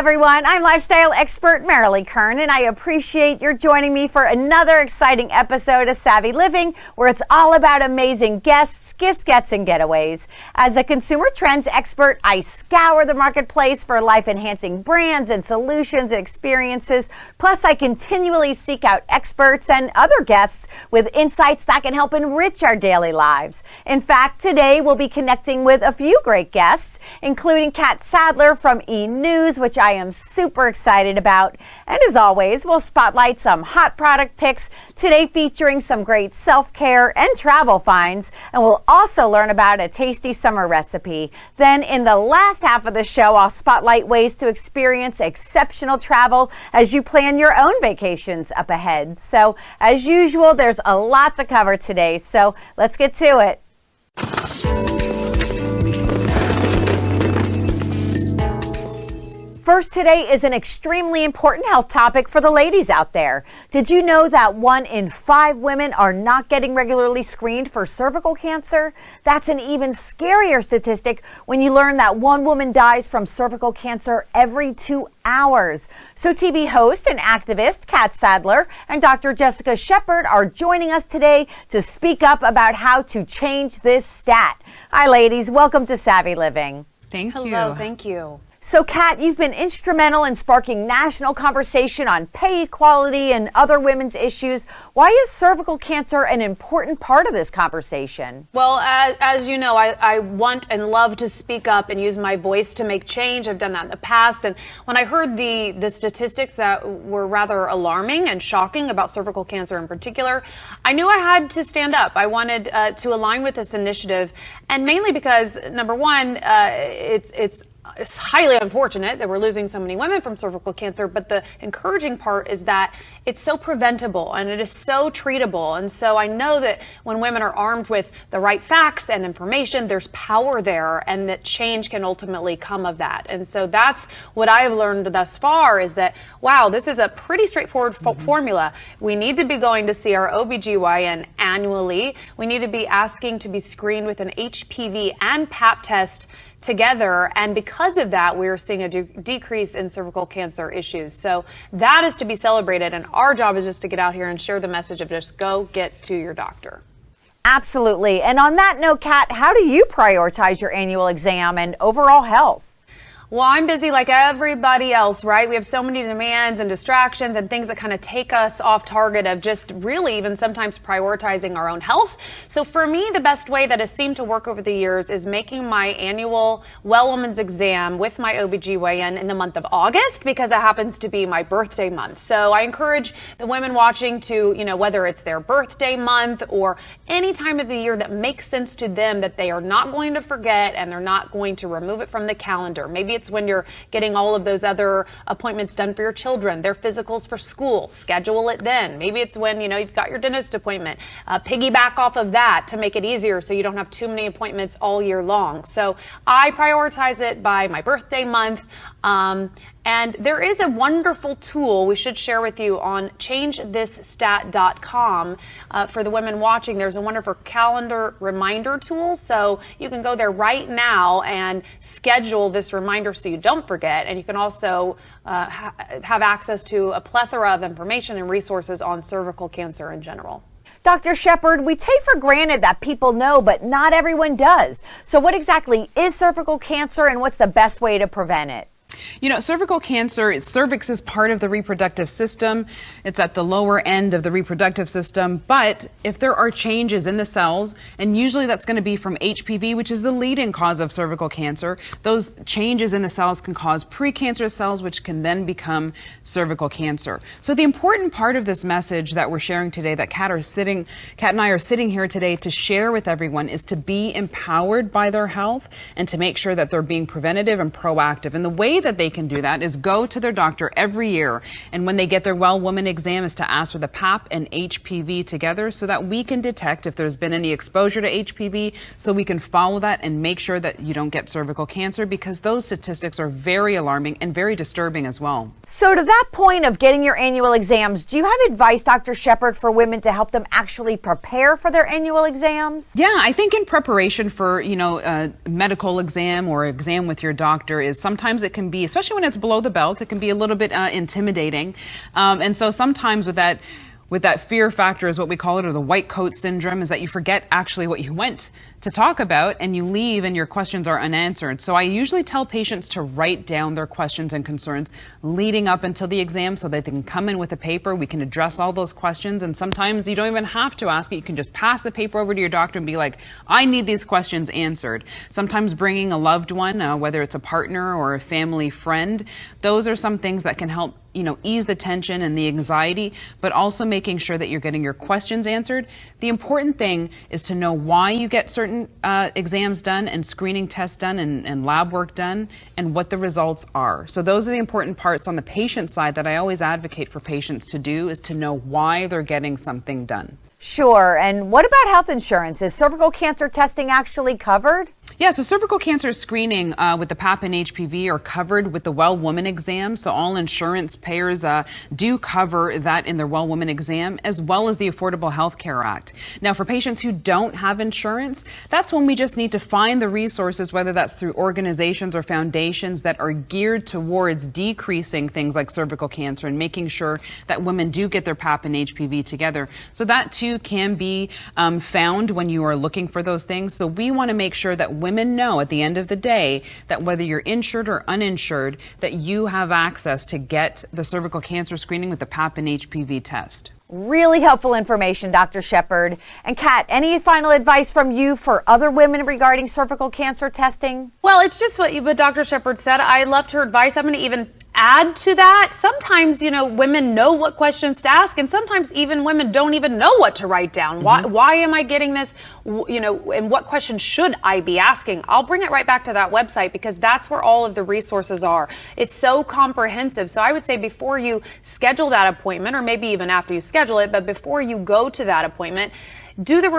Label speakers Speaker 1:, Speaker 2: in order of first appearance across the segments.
Speaker 1: everyone. I'm lifestyle expert Merilee Kern, and I appreciate your joining me for another exciting episode of Savvy Living, where it's all about amazing guests, gifts, gets, and getaways. As a consumer trends expert, I scour the marketplace for life-enhancing brands and solutions and experiences. Plus, I continually seek out experts and other guests with insights that can help enrich our daily lives. In fact, today we'll be connecting with a few great guests, including Kat Sadler from E! News, which I am super excited about. And as always, we'll spotlight some hot product picks, today featuring some great self-care and travel finds. And we'll also learn about a tasty summer recipe. Then in the last half of the show, I'll spotlight ways to experience exceptional travel as you plan your own vacations up ahead. So as usual, there's a lot to cover today. So let's get to it. First today is an extremely important health topic for the ladies out there. Did you know that 1 in 5 women are not getting regularly screened for cervical cancer? That's an even scarier statistic when you learn that 1 woman dies from cervical cancer every 2 hours. So TV host and activist Kat Sadler and Dr. Jessica Shepard are joining us today to speak up about how to change this stat. Hi ladies, welcome to Savvy Living.
Speaker 2: Thank you.
Speaker 3: Hello, thank you.
Speaker 1: So Kat, you've been instrumental in sparking national conversation on pay equality and other women's issues. Why is cervical cancer an important part of this conversation?
Speaker 3: Well, as you know, I want and love to speak up and use my voice to make change. I've done that in the past. And when I heard the statistics that were rather alarming and shocking about cervical cancer in particular, I knew I had to stand up. I wanted to align with this initiative, and mainly because, number one, it's highly unfortunate that we're losing so many women from cervical cancer, but the encouraging part is that it's so preventable and it is so treatable. And so I know that when women are armed with the right facts and information, there's power there, and that change can ultimately come of that. And so that's what I've learned thus far, is that, wow, this is a pretty straightforward formula. We need to be going to see our OBGYN annually. We need to be asking to be screened with an HPV and Pap test together, and because of that, we are seeing a decrease in cervical cancer issues. So that is to be celebrated, and our job is just to get out here and share the message of just go get to your doctor.
Speaker 1: Absolutely. And on that note, Kat, how do you prioritize your annual exam and overall health?
Speaker 3: Well, I'm busy like everybody else, right? We have so many demands and distractions and things that kind of take us off target of just really even sometimes prioritizing our own health. So for me, the best way that has seemed to work over the years is making my annual Well Woman's exam with my OBGYN in the month of August, because it happens to be my birthday month. So I encourage the women watching to, whether it's their birthday month or any time of the year that makes sense to them, that they are not going to forget and they're not going to remove it from the calendar. Maybe it's when you're getting all of those other appointments done for your children, their physicals for school, schedule it then. Maybe it's when, you've got your dentist appointment, piggyback off of that to make it easier so you don't have too many appointments all year long. So I prioritize it by my birthday month. And there is a wonderful tool we should share with you on changethisStat.com. For the women watching, there's a wonderful calendar reminder tool. So you can go there right now and schedule this reminder so you don't forget. And you can also have access to a plethora of information and resources on cervical cancer in general.
Speaker 1: Dr. Shepard, we take for granted that people know, but not everyone does. So what exactly is cervical cancer, and what's the best way to prevent it?
Speaker 2: Cervical cancer, cervix is part of the reproductive system. It's at the lower end of the reproductive system. But if there are changes in the cells, and usually that's going to be from HPV, which is the leading cause of cervical cancer, those changes in the cells can cause precancerous cells, which can then become cervical cancer. So the important part of this message that we're sharing today, that Kat and I are sitting here today to share with everyone, is to be empowered by their health and to make sure that they're being preventative and proactive. And the way that they can do that is go to their doctor every year, and when they get their Well Woman exam is to ask for the Pap and HPV together so that we can detect if there's been any exposure to HPV, so we can follow that and make sure that you don't get cervical cancer, because those statistics are very alarming and very disturbing as well.
Speaker 1: So to that point of getting your annual exams, do you have advice, Dr. Shepard, for women to help them actually prepare for their annual exams?
Speaker 2: Yeah, I think in preparation for, a medical exam or exam with your doctor, is sometimes it can be be, especially when it's below the belt, it can be a little bit intimidating. And so sometimes with that fear factor is what we call it, or the white coat syndrome, is that you forget actually what you went to talk about and you leave and your questions are unanswered. So I usually tell patients to write down their questions and concerns leading up until the exam so that they can come in with a paper. We can address all those questions, and sometimes you don't even have to ask it. You can just pass the paper over to your doctor and be like, I need these questions answered. Sometimes bringing a loved one, whether it's a partner or a family friend, those are some things that can help ease the tension and the anxiety, but also making sure that you're getting your questions answered. The important thing is to know why you get certain exams done and screening tests done and lab work done and what the results are. So those are the important parts on the patient side that I always advocate for patients to do, is to know why they're getting something done.
Speaker 1: Sure. And what about health insurance? Is cervical cancer testing actually covered?
Speaker 2: Yeah, so cervical cancer screening with the PAP and HPV are covered with the Well Woman exam. So all insurance payers do cover that in their Well Woman exam, as well as the Affordable Health Care Act. Now, for patients who don't have insurance, that's when we just need to find the resources, whether that's through organizations or foundations that are geared towards decreasing things like cervical cancer and making sure that women do get their PAP and HPV together. So that too can be found when you are looking for those things. So we want to make sure that women know at the end of the day that whether you're insured or uninsured, that you have access to get the cervical cancer screening with the PAP and HPV test.
Speaker 1: Really helpful information, Dr. Shepard. And Kat, any final advice from you for other women regarding cervical cancer testing?
Speaker 3: Well, it's just what Dr. Shepard said. I loved her advice. I'm going to even add to that. Sometimes, women know what questions to ask, and sometimes even women don't even know what to write down. Why am I getting this? And what questions should I be asking? I'll bring it right back to that website because that's where all of the resources are. It's so comprehensive. So I would say before you schedule that appointment, or maybe even after you schedule it, but before you go to that appointment, do the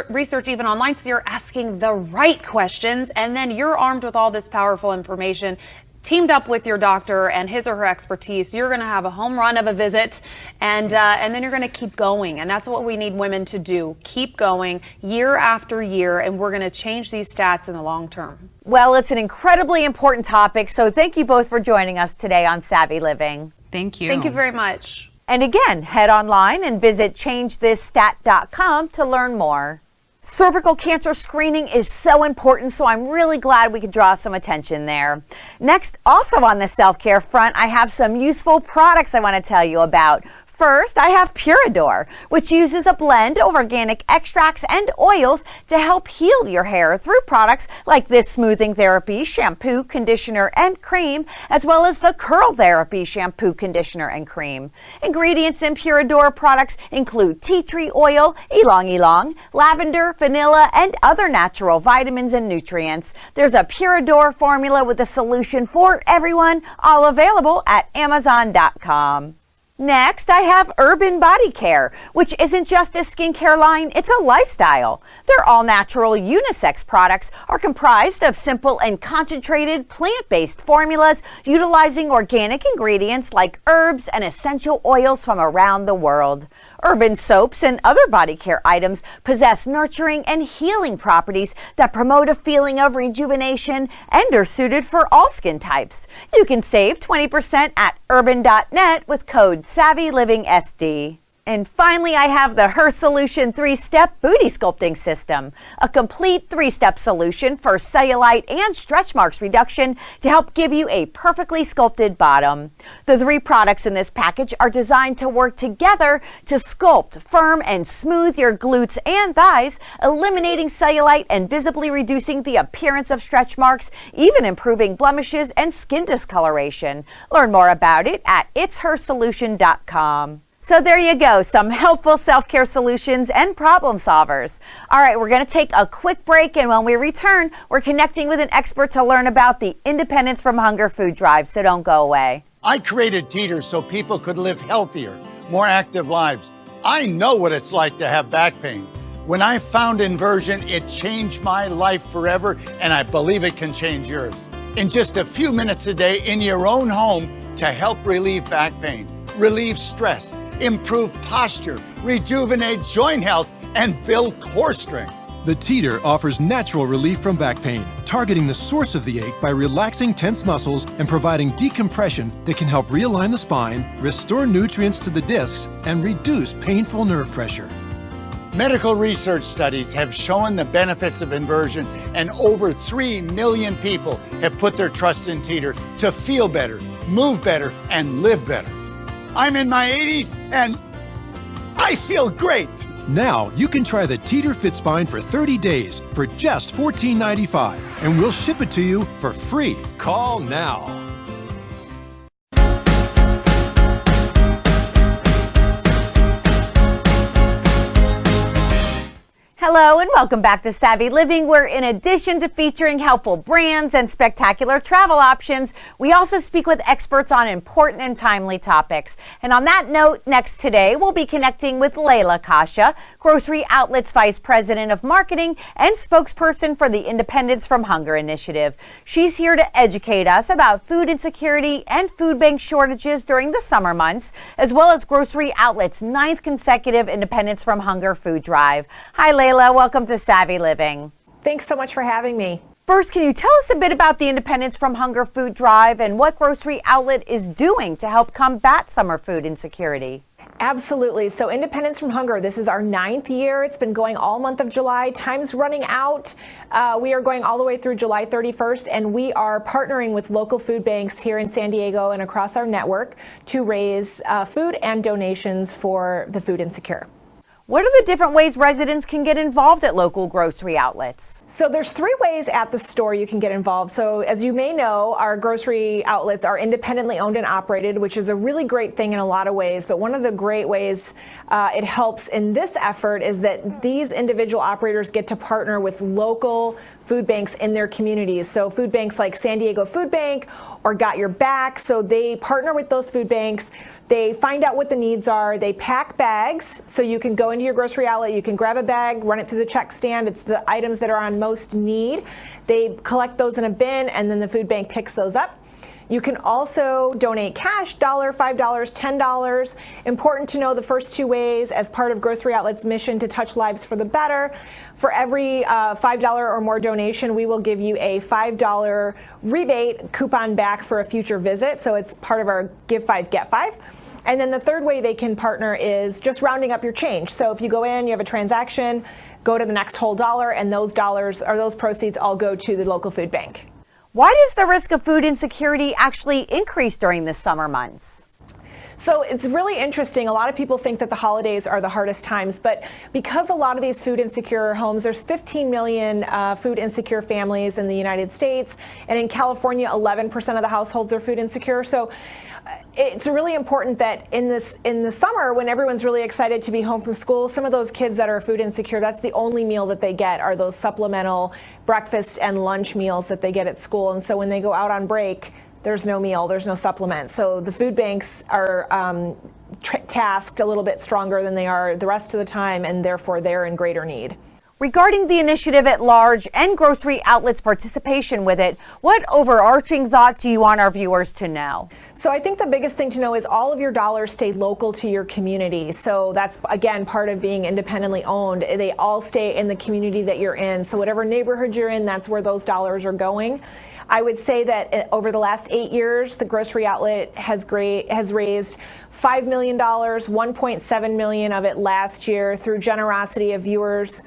Speaker 3: research even online so you're asking the right questions, and then you're armed with all this powerful information. Teamed up with your doctor and his or her expertise, you're going to have a home run of a visit, and then you're going to keep going. And that's what we need women to do. Keep going year after year, and we're going to change these stats in the long term.
Speaker 1: Well, it's an incredibly important topic, so thank you both for joining us today on Savvy Living.
Speaker 2: Thank you.
Speaker 3: Thank you very much.
Speaker 1: And again, head online and visit changethisStat.com to learn more. Cervical cancer screening is so important, so I'm really glad we could draw some attention there. Next, also on the self-care front, I have some useful products I want to tell you about. First, I have Purador, which uses a blend of organic extracts and oils to help heal your hair through products like this smoothing therapy shampoo, conditioner, and cream, as well as the curl therapy shampoo, conditioner, and cream. Ingredients in Purador products include tea tree oil, ylang ylang, lavender, vanilla, and other natural vitamins and nutrients. There's a Purador formula with a solution for everyone, all available at Amazon.com. Next, I have Urban Body Care, which isn't just a skincare line, it's a lifestyle. Their all-natural unisex products are comprised of simple and concentrated plant-based formulas utilizing organic ingredients like herbs and essential oils from around the world. Urban soaps and other body care items possess nurturing and healing properties that promote a feeling of rejuvenation and are suited for all skin types. You can save 20% at urban.net with code SavvyLivingSD. And finally, I have the Her Solution 3-Step Booty Sculpting System, a complete 3-step solution for cellulite and stretch marks reduction to help give you a perfectly sculpted bottom. The 3 products in this package are designed to work together to sculpt, firm, and smooth your glutes and thighs, eliminating cellulite and visibly reducing the appearance of stretch marks, even improving blemishes and skin discoloration. Learn more about it at itshersolution.com. So there you go, some helpful self-care solutions and problem solvers. All right, we're going to take a quick break, and when we return, we're connecting with an expert to learn about the Independence from Hunger food drive, so don't go away.
Speaker 4: I created Teeter so people could live healthier, more active lives. I know what it's like to have back pain. When I found Inversion, it changed my life forever, and I believe it can change yours. In just a few minutes a day in your own home to help relieve back pain, relieve stress, improve posture, rejuvenate joint health, and build core strength.
Speaker 5: The Teeter offers natural relief from back pain, targeting the source of the ache by relaxing tense muscles and providing decompression that can help realign the spine, restore nutrients to the discs, and reduce painful nerve pressure.
Speaker 4: Medical research studies have shown the benefits of inversion, and over 3 million people have put their trust in Teeter to feel better, move better, and live better. I'm in my 80s, and I feel great.
Speaker 5: Now you can try the Teeter Fit Spine for 30 days for just $14.95, and we'll ship it to you for free. Call now.
Speaker 1: Hello and welcome back to Savvy Living, where in addition to featuring helpful brands and spectacular travel options, we also speak with experts on important and timely topics. And on that note, next today, we'll be connecting with Layla Kasha, Grocery Outlet's Vice President of Marketing and spokesperson for the Independence from Hunger Initiative. She's here to educate us about food insecurity and food bank shortages during the summer months, as well as Grocery Outlet's 9th consecutive Independence from Hunger food drive. Hi, Layla. Welcome to Savvy Living.
Speaker 6: Thanks so much for having me.
Speaker 1: First, can you tell us a bit about the Independence from Hunger food drive and what Grocery Outlet is doing to help combat summer food insecurity?
Speaker 6: Absolutely. So Independence from Hunger, this is our 9th year. It's been going all month of July. Time's running out. We are going all the way through July 31st, and we are partnering with local food banks here in San Diego and across our network to raise food and donations for the food insecure.
Speaker 1: What are the different ways residents can get involved at local grocery outlets?
Speaker 6: So there's 3 ways at the store you can get involved. So as you may know, our grocery outlets are independently owned and operated, which is a really great thing in a lot of ways. But one of the great ways it helps in this effort is that these individual operators get to partner with local food banks in their communities. So food banks like San Diego Food Bank or Got Your Back. So they partner with those food banks. They find out what the needs are. They pack bags, so you can go into your grocery outlet, you can grab a bag, run it through the check stand. It's the items that are on most need. They collect those in a bin, and then the food bank picks those up. You can also donate cash, $1, $5, $10. Important to know the first 2 ways as part of Grocery Outlet's mission to touch lives for the better. For every $5 or more donation, we will give you a $5 rebate coupon back for a future visit. So it's part of our Give 5, Get 5. And then the third way they can partner is just rounding up your change. So if you go in, you have a transaction, go to the next whole dollar, and those dollars or those proceeds all go to the local food bank.
Speaker 1: Why does the risk of food insecurity actually increase during the summer months?
Speaker 6: So it's really interesting. A lot of people think that the holidays are the hardest times, but because a lot of these food insecure homes, there's 15 million food insecure families in the United States, and in California, 11% of the households are food insecure. So it's really important that in the summer, when everyone's really excited to be home from school, some of those kids that are food insecure, that's the only meal that they get are those supplemental breakfast and lunch meals that they get at school. And so when they go out on break, there's no meal, there's no supplement. So the food banks are tasked a little bit stronger than they are the rest of the time, and therefore they're in greater need.
Speaker 1: Regarding the initiative at large and Grocery Outlet's participation with it, what overarching thought do you want our viewers to know?
Speaker 6: So I think the biggest thing to know is all of your dollars stay local to your community. So that's, again, part of being independently owned. They all stay in the community that you're in. So whatever neighborhood you're in, that's where those dollars are going. I would say that over the last 8 years, the Grocery Outlet has raised $5 million, $1.7 million of it last year through generosity of viewers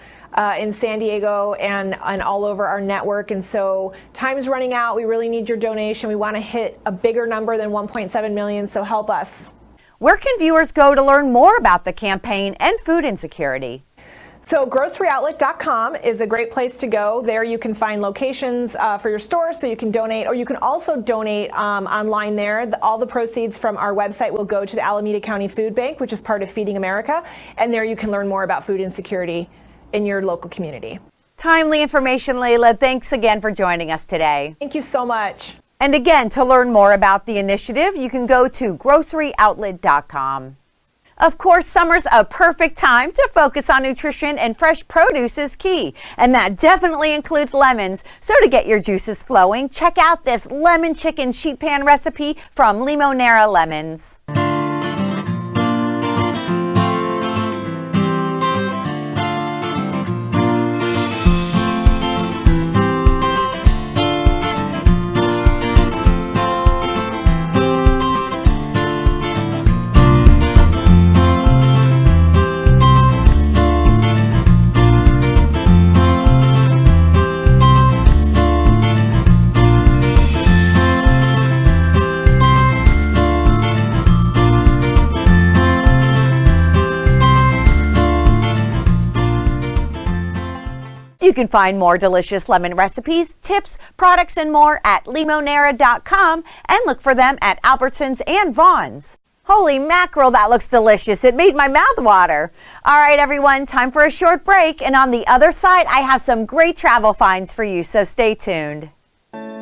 Speaker 6: in San Diego and all over our network. And so time's running out. We really need your donation. We want to hit a bigger number than 1.7 million, so help us.
Speaker 1: Where can viewers go to learn more about the campaign and food insecurity?
Speaker 6: So groceryoutlet.com is a great place to go. There you can find locations for your store so you can donate, or you can also donate online there. All the proceeds from our website will go to the Alameda County Food Bank, which is part of Feeding America, and there you can learn more about food insecurity in your local community.
Speaker 1: Timely information, Layla. Thanks again for joining us today.
Speaker 6: Thank you so much.
Speaker 1: And again, to learn more about the initiative, you can go to groceryoutlet.com. Of course, summer's a perfect time to focus on nutrition, and fresh produce is key. And that definitely includes lemons. So to get your juices flowing, check out this lemon chicken sheet pan recipe from Limoneira Lemons. You can find more delicious lemon recipes, tips, products, and more at Limoneira.com and look for them at Albertsons and Vaughn's. Holy mackerel, that looks delicious. It made my mouth water. All right, everyone, time for a short break. And on the other side, I have some great travel finds for you, so stay tuned.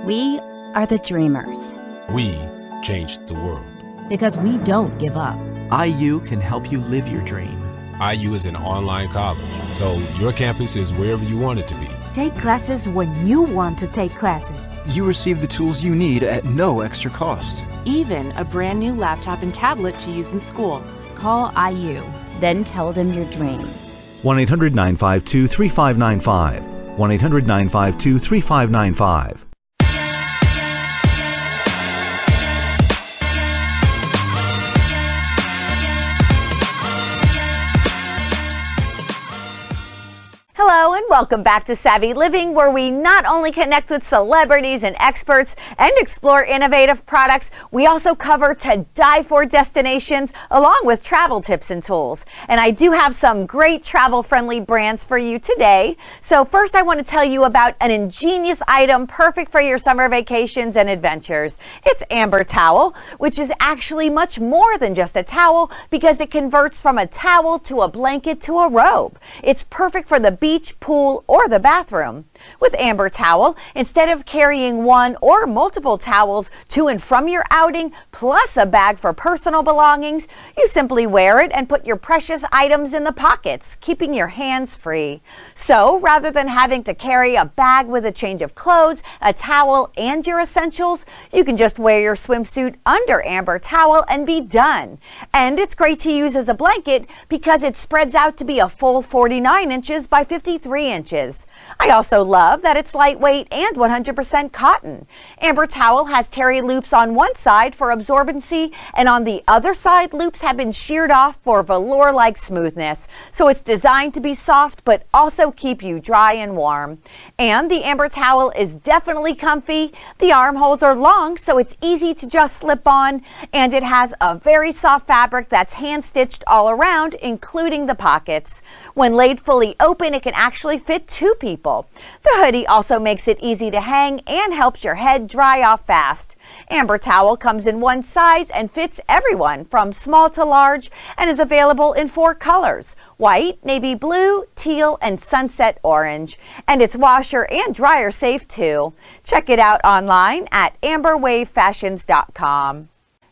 Speaker 7: We are the dreamers.
Speaker 8: We changed the world.
Speaker 7: Because we don't give up.
Speaker 9: IU can help you live your dream.
Speaker 8: IU is an online college, so your campus is wherever you want it to be.
Speaker 10: Take classes when you want to take classes.
Speaker 11: You receive the tools you need at no extra cost.
Speaker 12: Even a brand new laptop and tablet to use in school.
Speaker 7: Call IU, then tell them your dream.
Speaker 13: 1-800-952-3595. 1-800-952-3595.
Speaker 1: Hello and welcome back to Savvy Living, where we not only connect with celebrities and experts and explore innovative products, we also cover to die for destinations along with travel tips and tools. And I do have some great travel-friendly brands for you today. So first I want to tell you about an ingenious item perfect for your summer vacations and adventures. It's Amber Towel, which is actually much more than just a towel because it converts from a towel to a blanket to a robe. It's perfect for the beach, pool, or the bathroom. With Amber Towel, instead of carrying one or multiple towels to and from your outing, plus a bag for personal belongings, you simply wear it and put your precious items in the pockets, keeping your hands free. So, rather than having to carry a bag with a change of clothes, a towel, and your essentials, you can just wear your swimsuit under Amber Towel and be done. And it's great to use as a blanket because it spreads out to be a full 49 inches by 53 inches. I also love that it's lightweight and 100% cotton. Amber Towel has terry loops on one side for absorbency, and on the other side, loops have been sheared off for velour-like smoothness. So it's designed to be soft, but also keep you dry and warm. And the Amber Towel is definitely comfy. The armholes are long, so it's easy to just slip on, and it has a very soft fabric that's hand-stitched all around, including the pockets. When laid fully open, it can actually fit two people. The hoodie also makes it easy to hang and helps your head dry off fast. Amber Towel comes in one size and fits everyone from small to large and is available in 4 colors: white, navy blue, teal, and sunset orange. And it's washer and dryer safe too. Check it out online at amberwavefashions.com.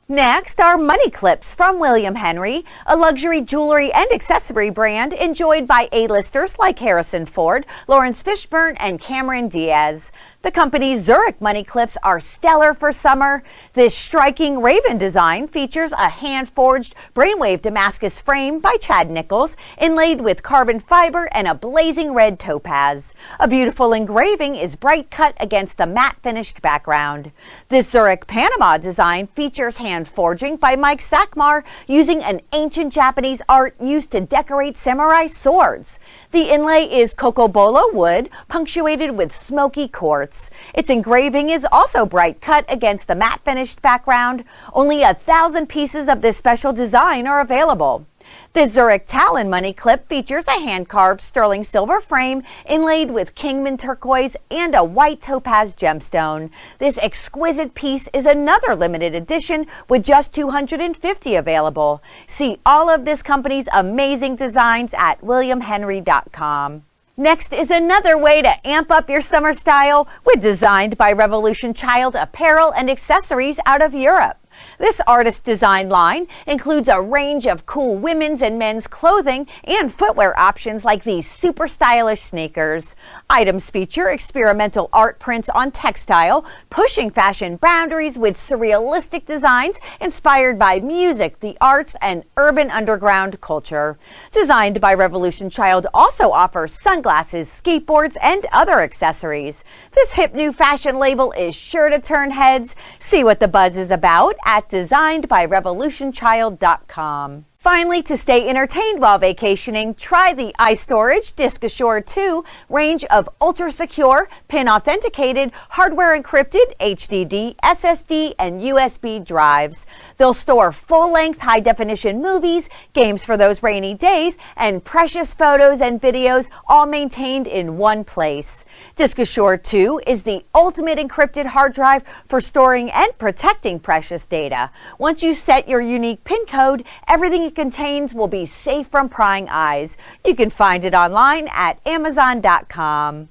Speaker 1: Next are money clips from William Henry, a luxury jewelry and accessory brand enjoyed by A-listers like Harrison Ford, Lawrence Fishburne, and Cameron Diaz. The company's Zurich money clips are stellar for summer. This striking raven design features a hand-forged brainwave Damascus frame by Chad Nichols, inlaid with carbon fiber and a blazing red topaz. A beautiful engraving is bright cut against the matte finished background. This Zurich Panama design features hand forging by Mike Sakmar using an ancient Japanese art used to decorate samurai swords. The inlay is cocobolo wood punctuated with smoky quartz. Its engraving is also bright cut against the matte finished background. Only 1,000 pieces of this special design are available. The Zurich Talon money clip features a hand-carved sterling silver frame inlaid with Kingman turquoise and a white topaz gemstone. This exquisite piece is another limited edition with just 250 available. See all of this company's amazing designs at williamhenry.com. Next is another way to amp up your summer style with Designed by Revolution Child apparel and accessories out of Europe. This artist design line includes a range of cool women's and men's clothing and footwear options like these super stylish sneakers. Items feature experimental art prints on textile, pushing fashion boundaries with surrealistic designs inspired by music, the arts, and urban underground culture. Designed by Revolution Child also offers sunglasses, skateboards, and other accessories. This hip new fashion label is sure to turn heads. See what the buzz is about at designedbyrevolutionchild.com. Finally, to stay entertained while vacationing, try the iStorage DiscAssure 2 range of ultra-secure, PIN-authenticated, hardware-encrypted HDD, SSD, and USB drives. They'll store full-length, high-definition movies, games for those rainy days, and precious photos and videos, all maintained in one place. DiscAssure 2 is the ultimate encrypted hard drive for storing and protecting precious data. Once you set your unique PIN code, everything it contains will be safe from prying eyes. You can find it online at Amazon.com.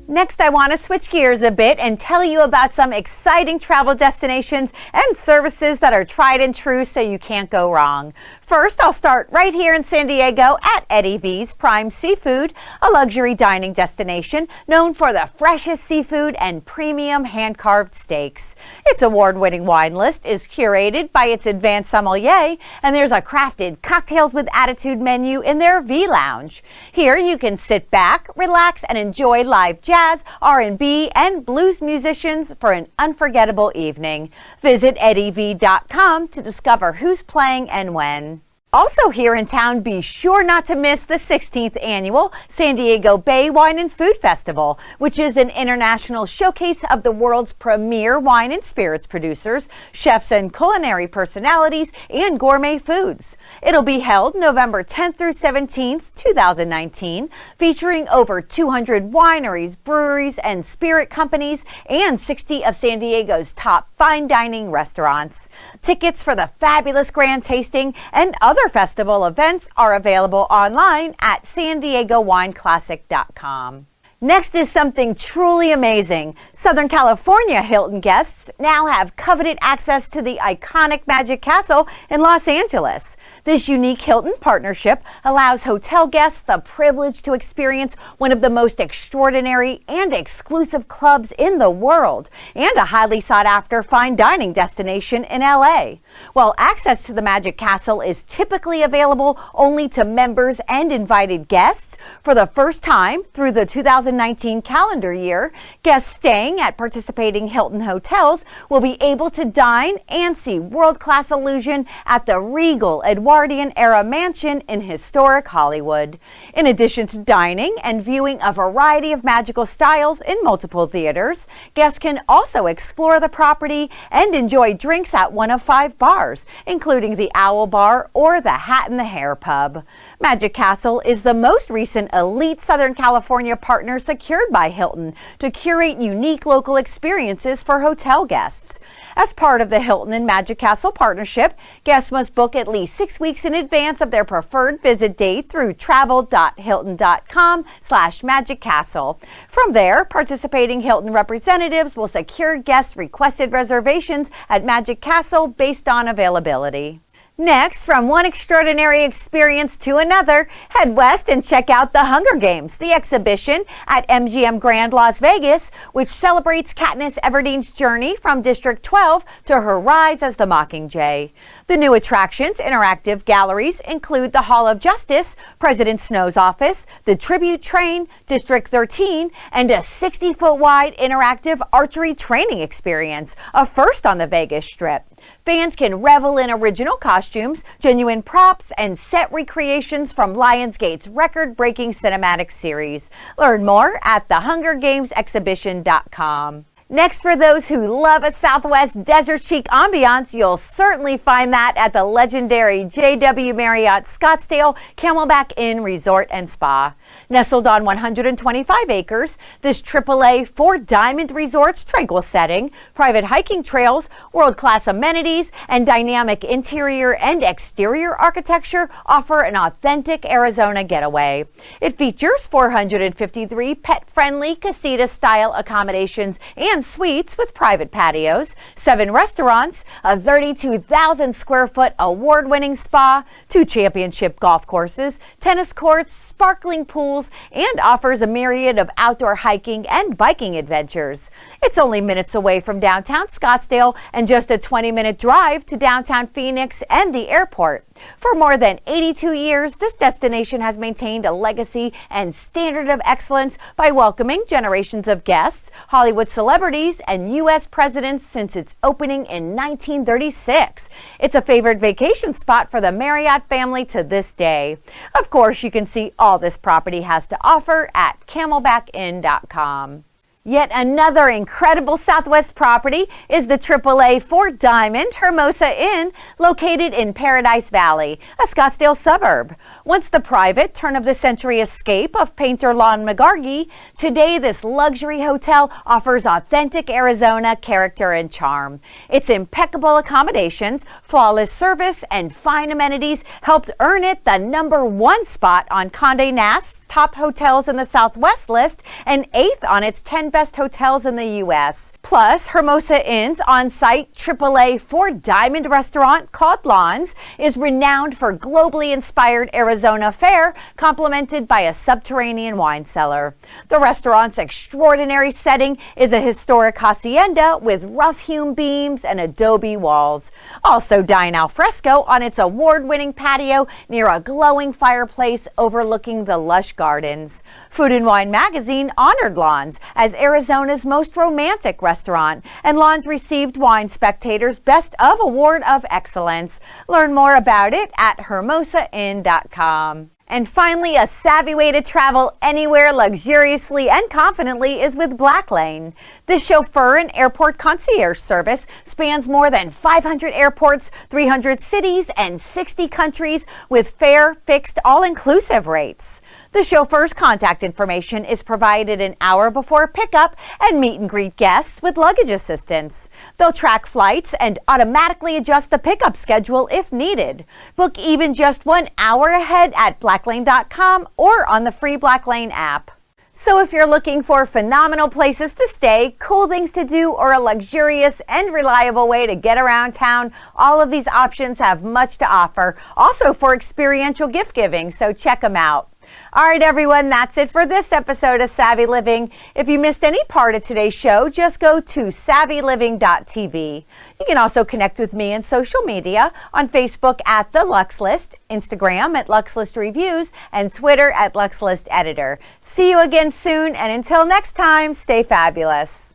Speaker 1: Next, I want to switch gears a bit and tell you about some exciting travel destinations and services that are tried and true so you can't go wrong. First, I'll start right here in San Diego at Eddie V's Prime Seafood, a luxury dining destination known for the freshest seafood and premium hand-carved steaks. Its award-winning wine list is curated by its advanced sommelier, and there's a crafted cocktails with attitude menu in their V Lounge. Here you can sit back, relax, and enjoy live jazz, R&B, and blues musicians for an unforgettable evening. Visit eddiev.com to discover who's playing and when. Also here in town, be sure not to miss the 16th annual San Diego Bay Wine and Food Festival, which is an international showcase of the world's premier wine and spirits producers, chefs and culinary personalities, and gourmet foods. It'll be held November 10th through 17th, 2019, featuring over 200 wineries, breweries, and spirit companies, and 60 of San Diego's top fine dining restaurants. Tickets for the fabulous grand tasting and other festival events are available online at sandiegowineclassic.com. Next is something truly amazing. Southern California Hilton guests now have coveted access to the iconic Magic Castle in Los Angeles. This unique Hilton partnership allows hotel guests the privilege to experience one of the most extraordinary and exclusive clubs in the world and a highly sought-after fine dining destination in LA. While access to the Magic Castle is typically available only to members and invited guests, for the first time through the 2019 calendar year, guests staying at participating Hilton hotels will be able to dine and see world-class illusion at the regal Edwardian-era mansion in historic Hollywood. In addition to dining and viewing a variety of magical styles in multiple theaters, guests can also explore the property and enjoy drinks at one of 5 bars, including the Owl Bar or the Hat in the Hare Pub. Magic Castle is the most recent elite Southern California partner secured by Hilton to curate unique local experiences for hotel guests. As part of the Hilton and Magic Castle partnership, guests must book at least 6 weeks in advance of their preferred visit date through travel.hilton.com/Magic Castle. From there, participating Hilton representatives will secure guests' requested reservations at Magic Castle based on availability. Next, from one extraordinary experience to another, head west and check out the Hunger Games, the exhibition at MGM Grand Las Vegas, which celebrates Katniss Everdeen's journey from District 12 to her rise as the Mockingjay. The new attraction's interactive galleries include the Hall of Justice, President Snow's office, the Tribute Train, District 13, and a 60-foot wide interactive archery training experience, a first on the Vegas Strip. Fans can revel in original costumes, genuine props, and set recreations from Lionsgate's record-breaking cinematic series. Learn more at thehungergamesexhibition.com. Next, for those who love a Southwest desert chic ambiance, you'll certainly find that at the legendary JW Marriott Scottsdale Camelback Inn Resort and Spa. Nestled on 125 acres, this AAA 4-diamond resort's tranquil setting, private hiking trails, world-class amenities, and dynamic interior and exterior architecture offer an authentic Arizona getaway. It features 453 pet-friendly casita-style accommodations and suites with private patios, 7 restaurants, a 32,000 square foot award-winning spa, 2 championship golf courses, tennis courts, sparkling pools, and offers a myriad of outdoor hiking and biking adventures. It's only minutes away from downtown Scottsdale and just a 20-minute drive to downtown Phoenix and the airport. For more than 82 years, this destination has maintained a legacy and standard of excellence by welcoming generations of guests, Hollywood celebrities, and U.S. presidents since its opening in 1936. It's a favorite vacation spot for the Marriott family to this day. Of course, you can see all this property has to offer at CamelbackInn.com. Yet another incredible Southwest property is the AAA 4-Diamond Hermosa Inn, located in Paradise Valley, a Scottsdale suburb. Once the private turn-of-the-century escape of painter Lon McGargy, today this luxury hotel offers authentic Arizona character and charm. Its impeccable accommodations, flawless service, and fine amenities helped earn it the #1 spot on Condé Nast's top hotels in the Southwest list and 8th on its 10 best hotels in the U.S. Plus, Hermosa Inn's on-site AAA 4-Diamond restaurant called Lon's is renowned for globally inspired Arizona fare, complemented by a subterranean wine cellar. The restaurant's extraordinary setting is a historic hacienda with rough-hewn beams and adobe walls. Also dine al fresco on its award-winning patio near a glowing fireplace overlooking the lush gardens. Food and Wine magazine honored Lon's as Arizona's most romantic restaurant, and Lon's received Wine Spectator's Best of Award of Excellence. Learn more about it at hermosainn.com. And finally, a savvy way to travel anywhere luxuriously and confidently is with Blacklane. This chauffeur and airport concierge service spans more than 500 airports, 300 cities, and 60 countries with fair, fixed, all-inclusive rates. The chauffeur's contact information is provided an hour before pickup and meet and greet guests with luggage assistance. They'll track flights and automatically adjust the pickup schedule if needed. Book even just 1 hour ahead at blacklane.com or on the free Blacklane app. So if you're looking for phenomenal places to stay, cool things to do, or a luxurious and reliable way to get around town, all of these options have much to offer. Also for experiential gift giving, so check them out. All right, everyone, that's it for this episode of Savvy Living. If you missed any part of today's show, just go to savvyliving.tv. You can also connect with me on social media on Facebook at The Lux List, Instagram at Lux List Reviews, and Twitter at Lux List Editor. See you again soon, and until next time, stay fabulous.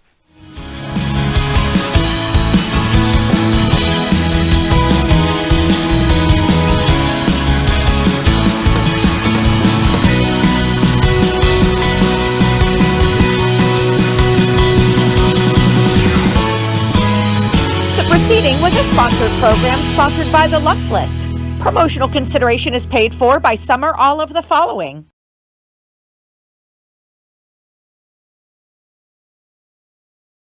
Speaker 1: Proceeding was a sponsored program sponsored by the Lux List. Promotional consideration is paid for by some or all of the following.